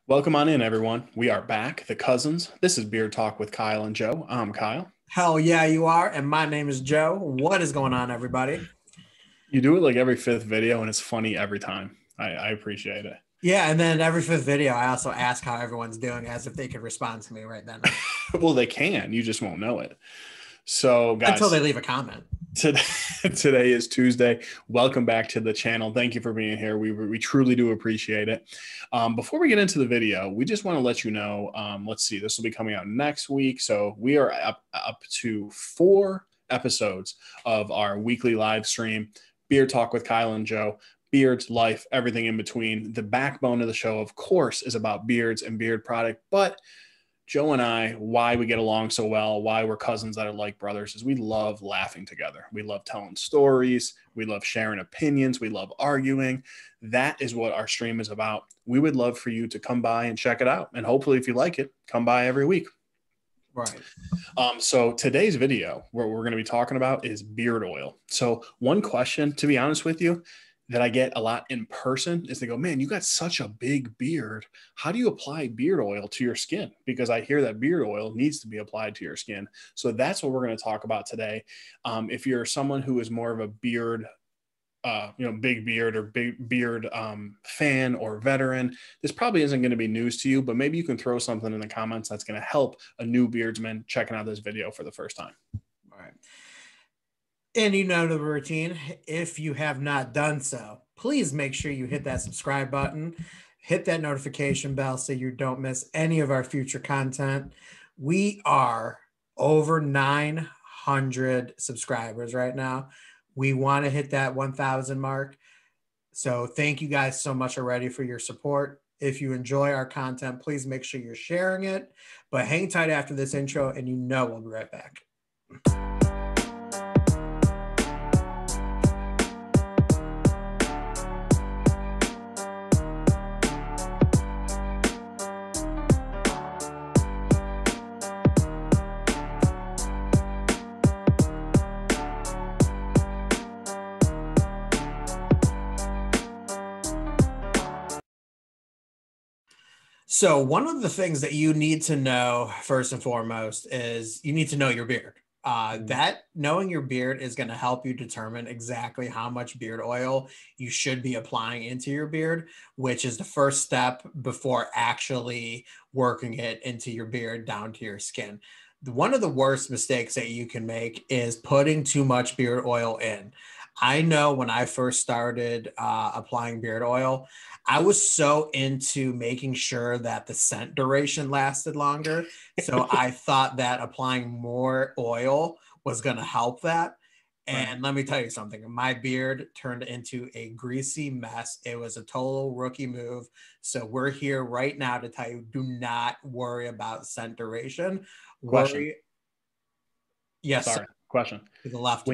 Welcome on in, everyone. We are back, the cousins. This is Beard Talk with Kyle and Joe. I'm Kyle. Hell yeah, you are. And my name is Joe. What is going on, everybody? You do it like every fifth video, and it's funny every time. I appreciate it. Yeah, and then every fifth video, I also ask how everyone's doing as if they could respond to me right then. Well, they can. You just won't know it. So, Until guys, they leave a comment. today is Tuesday. Welcome back to the channel. Thank you for being here. We truly do appreciate it. Before we get into the video, we just want to let you know, let's see, this will be coming out next week. So we are up to 4 episodes of our weekly live stream, Beard Talk with Kyle and Joe. Beards, life, everything in between. The backbone of the show, of course, is about beards and beard product, but Joe and I, why we get along so well, why we're cousins that are like brothers, is we love laughing together. We love telling stories. We love sharing opinions. We love arguing. That is what our stream is about. We would love for you to come by and check it out. And hopefully, if you like it, come by every week. Right. So today's video, what we're going to be talking about is beard oil. So one question, to be honest with you, that I get a lot in person is they go, man, you got such a big beard. How do you apply beard oil to your skin? Because I hear that beard oil needs to be applied to your skin. So that's what we're going to talk about today. If you're someone who is more of a beard, big beard or big beard fan or veteran, this probably isn't going to be news to you, but maybe you can throw something in the comments that's going to help a new beardsman checking out this video for the first time. All right. And you know the routine. If you have not done so, please make sure you hit that subscribe button, hit that notification bell so you don't miss any of our future content. We are over 900 subscribers right now. We want to hit that 1,000 mark. So thank you guys so much already for your support. If you enjoy our content, please make sure you're sharing it. But hang tight after this intro and you know we'll be right back. So one of the things that you need to know first and foremost is you need to know your beard. That knowing your beard is going to help you determine exactly how much beard oil you should be applying into your beard, which is the first step before actually working it into your beard down to your skin. One of the worst mistakes that you can make is putting too much beard oil in. I know when I first started applying beard oil, I was so into making sure that the scent duration lasted longer. So I thought that applying more oil was going to help that. And let me tell you something, my beard turned into a greasy mess. It was a total rookie move. So we're here right now to tell you, do not worry about scent duration. Question. Yes. Sorry. Question. To the left.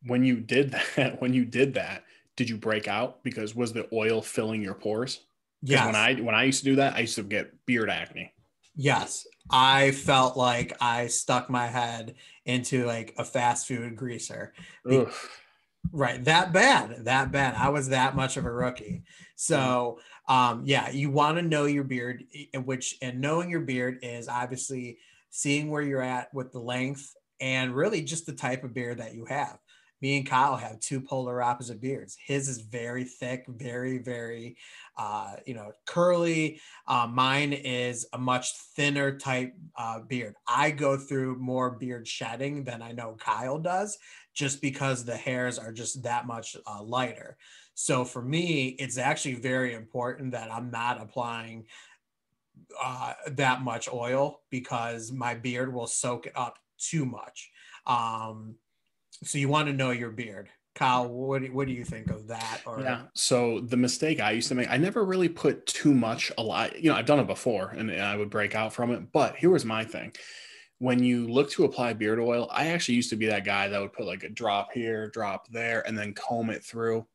When you did that, did you break out? Because was the oil filling your pores? Yes. When I used to do that, I used to get beard acne. Yes. I felt like I stuck my head into like a fast food greaser. Right. That bad. I was that much of a rookie. So you want to know your beard, and knowing your beard is obviously seeing where you're at with the length and really just the type of beard that you have. Me and Kyle have 2 polar opposite beards. His is very thick, very, very, curly. Mine is a much thinner type beard. I go through more beard shedding than I know Kyle does, just because the hairs are just that much lighter. So for me, it's actually very important that I'm not applying that much oil because my beard will soak it up too much. So you want to know your beard. Kyle, what do you think of that? So the mistake I used to make, I never really put too much, a lot. I've done it before and I would break out from it. But here was my thing. When you look to apply beard oil, I actually used to be that guy that would put like a drop here, drop there, and then comb it through.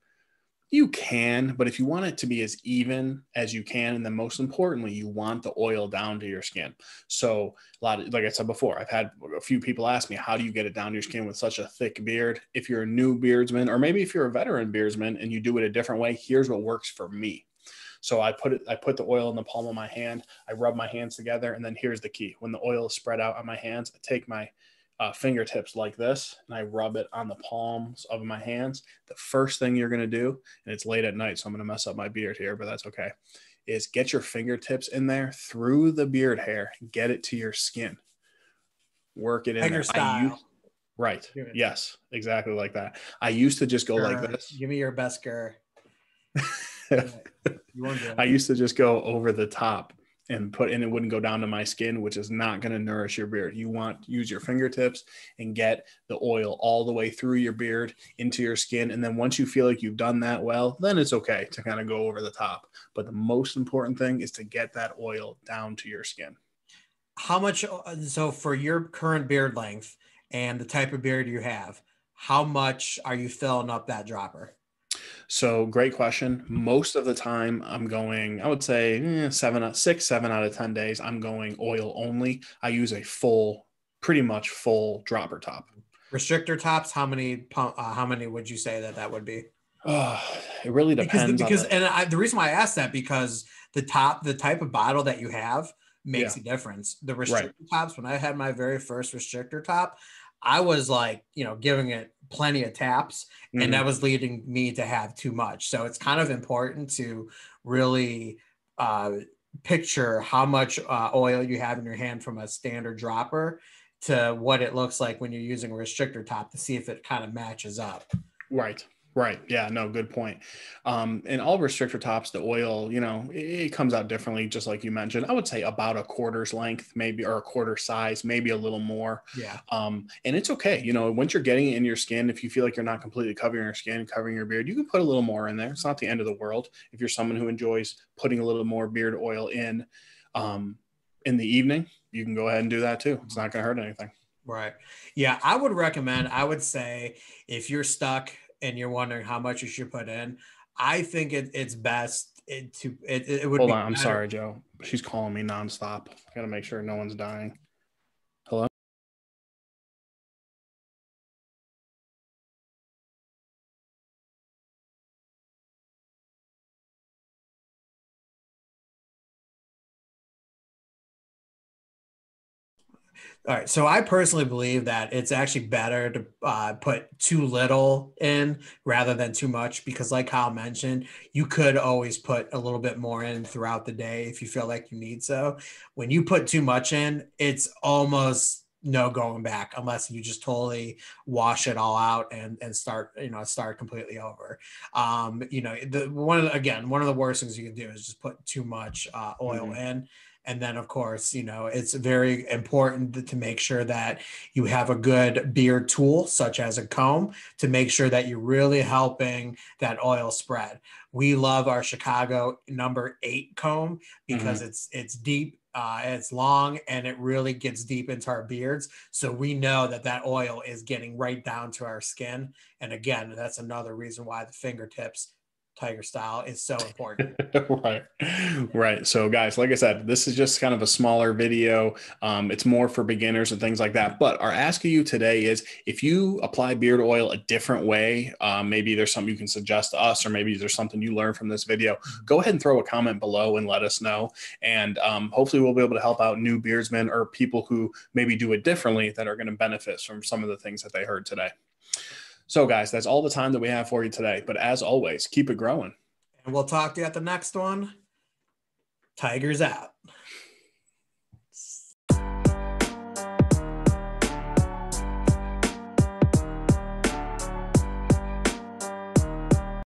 You can, but if you want it to be as even as you can, and then most importantly, you want the oil down to your skin. So like I said before, I've had a few people ask me, how do you get it down to your skin with such a thick beard? If you're a new beardsman, or maybe if you're a veteran beardsman and you do it a different way, here's what works for me. So I put the oil in the palm of my hand. I rub my hands together. And then here's the key. When the oil is spread out on my hands, I take my fingertips like this and I rub it on the palms of my hands. The first thing you're going to do, and it's late at night, so I'm going to mess up my beard here, but that's okay, is get your fingertips in there through the beard hair, get it to your skin, work it in Tiger there. style. Right. Yes, exactly like that. I used to just go like this. Give me your best girl. I used to just go over the top and it wouldn't go down to my skin, which is not going to nourish your beard. You want to use your fingertips and get the oil all the way through your beard into your skin. And then once you feel like you've done that well, then it's okay to kind of go over the top. But the most important thing is to get that oil down to your skin. How much, so for your current beard length and the type of beard you have, how much are you filling up that dropper? So great question. Most of the time I'm going, I would say 7 out of 10 days, I'm going oil only. I use a pretty much full dropper top. Restrictor tops, how many would you say that would be? It really depends. The reason why I asked that, because the type of bottle that you have makes a difference. The restrictor tops, when I had my very first restrictor top, I was like, giving it plenty of taps, and that was leading me to have too much. So it's kind of important to really picture how much oil you have in your hand from a standard dropper to what it looks like when you're using a restrictor top, to see if it kind of matches up. Right. Right. Yeah, no, good point. And all restrictor tops, the oil, it comes out differently, just like you mentioned. I would say about a quarter's length, maybe, or a quarter size, maybe a little more. Yeah. And it's okay. Once you're getting it in your skin, if you feel like you're not completely covering your skin, covering your beard, you can put a little more in there. It's not the end of the world. If you're someone who enjoys putting a little more beard oil in the evening, you can go ahead and do that too. It's not going to hurt anything. Right. Yeah. I would say if you're stuck and you're wondering how much you should put in, I think it's best it would Hold be on. I'm better. sorry, Joe. She's calling me nonstop. I got to make sure no one's dying. Hello? All right. So I personally believe that it's actually better to put too little in rather than too much, because like Kyle mentioned, you could always put a little bit more in throughout the day if you feel like you need so. When you put too much in, it's almost no going back unless you just totally wash it all out and start completely over. One of the worst things you can do is just put too much oil in. And then, of course, it's very important to make sure that you have a good beard tool, such as a comb, to make sure that you're really helping that oil spread. We love our Chicago number 8 comb because it's deep, it's long, and it really gets deep into our beards. So we know that oil is getting right down to our skin. And again, that's another reason why the fingertips Tiger style is so important. Right. So guys, like I said, this is just kind of a smaller video. It's more for beginners and things like that. But our ask of you today is, if you apply beard oil a different way, maybe there's something you can suggest to us, or maybe there's something you learned from this video, go ahead and throw a comment below and let us know. And hopefully we'll be able to help out new beardsmen or people who maybe do it differently that are going to benefit from some of the things that they heard today. So guys, that's all the time that we have for you today. But as always, keep it growing. And we'll talk to you at the next one. Tigers out.